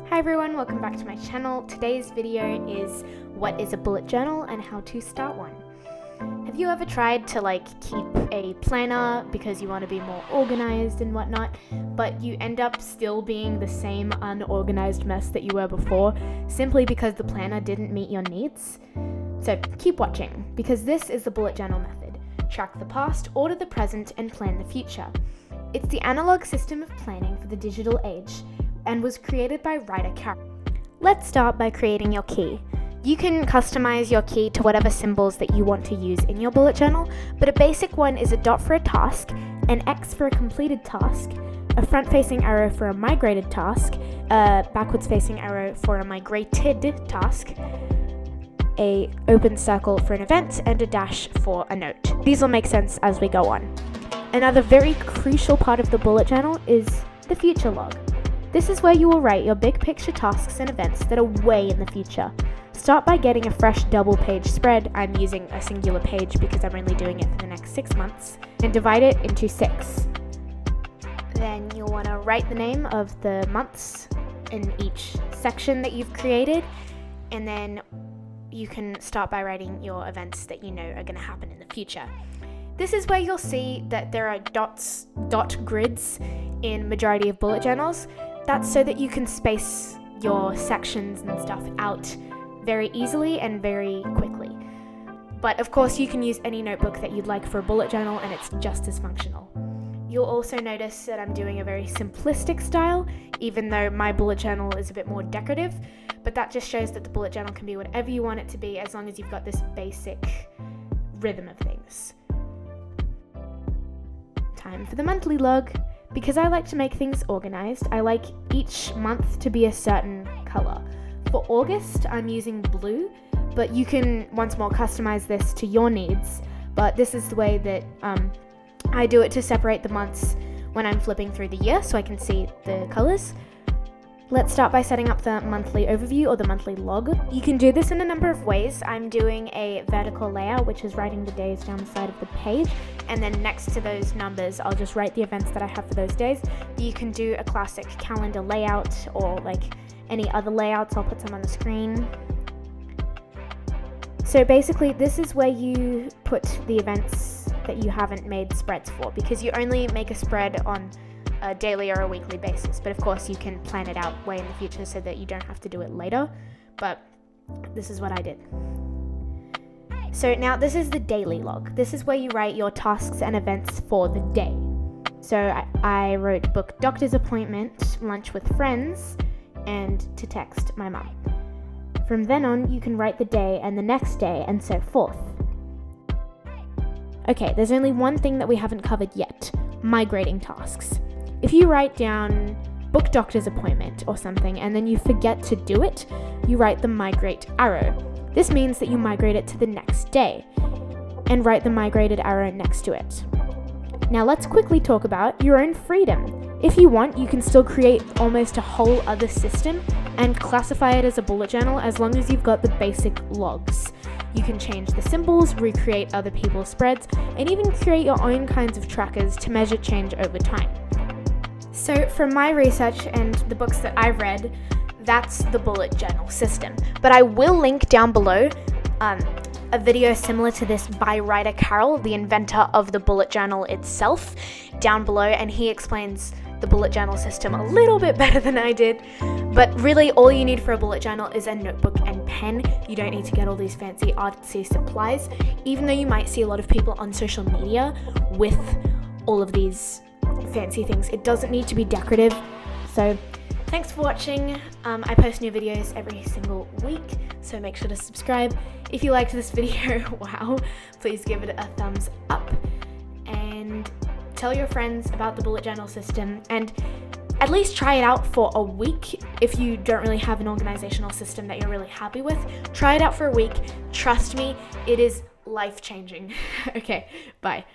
Hi everyone, welcome back to my channel. Today's video is what is a bullet journal and how to start one. Have you ever tried to keep a planner because you want to be more organized and whatnot, but you end up still being the same unorganized mess that you were before simply because the planner didn't meet your needs? So keep watching, because this is the bullet journal method. Track the past, order the present, and plan the future. It's the analog system of planning for the digital age and was created by writer Canon. Let's start by creating your key. You can customize your key to whatever symbols that you want to use in your bullet journal, but a basic one is a dot for a task, an X for a completed task, a front-facing arrow for a migrated task, a backwards-facing arrow for a migrated task, a open circle for an event, and a dash for a note. These will make sense as we go on. Another very crucial part of the bullet journal is the future log. This is where you will write your big picture tasks and events that are way in the future. Start by getting a fresh double-page spread. I'm using a singular page because I'm only doing it for the next 6 months, and divide it into 6. Then you'll want to write the name of the months in each section that you've created, and then you can start by writing your events that you know are going to happen in the future. This is where you'll see that there are dot grids in majority of bullet journals. That's so that you can space your sections and stuff out very easily and very quickly. But of course you can use any notebook that you'd like for a bullet journal and it's just as functional. You'll also notice that I'm doing a very simplistic style, even though my bullet journal is a bit more decorative, but that just shows that the bullet journal can be whatever you want it to be as long as you've got this basic rhythm of things. Time for the monthly log. Because I like to make things organized, I like each month to be a certain color. For August, I'm using blue, but you can once more customize this to your needs. But this is the way that I do it to separate the months when I'm flipping through the year so I can see the colors. Let's start by setting up the monthly overview or the monthly log. You can do this in a number of ways. I'm doing a vertical layout, which is writing the days down the side of the page, and then next to those numbers, I'll just write the events that I have for those days. You can do a classic calendar layout or any other layouts. I'll put some on the screen. So basically, this is where you put the events that you haven't made spreads for, because you only make a spread on a daily or a weekly basis, but of course you can plan it out way in the future so that you don't have to do it later, but this is what I did. So now this is the daily log. This is where you write your tasks and events for the day. So I wrote book doctor's appointment, lunch with friends, and to text my mum. From then on, you can write the day and the next day and so forth. Okay, there's only one thing that we haven't covered yet: migrating tasks. If you write down book doctor's appointment or something and then you forget to do it, you write the migrate arrow. This means that you migrate it to the next day and write the migrated arrow next to it. Now let's quickly talk about your own freedom. If you want, you can still create almost a whole other system and classify it as a bullet journal as long as you've got the basic logs. You can change the symbols, recreate other people's spreads, and even create your own kinds of trackers to measure change over time. So from my research and the books that I've read, that's the bullet journal system. But I will link down below a video similar to this by writer Carol, the inventor of the bullet journal itself, down below, and he explains the bullet journal system a little bit better than I did. But really all you need for a bullet journal is a notebook and pen. You don't need to get all these fancy artsy supplies, even though you might see a lot of people on social media with all of these fancy things. It doesn't need to be decorative. So thanks for watching. I post new videos every single week, so make sure to subscribe. If you liked this video, wow, please give it a thumbs up and tell your friends about the bullet journal system, and at least try it out for a week. If you don't really have an organizational system that you're really happy with, try it out for a week. Trust me, it is life-changing. Okay, bye.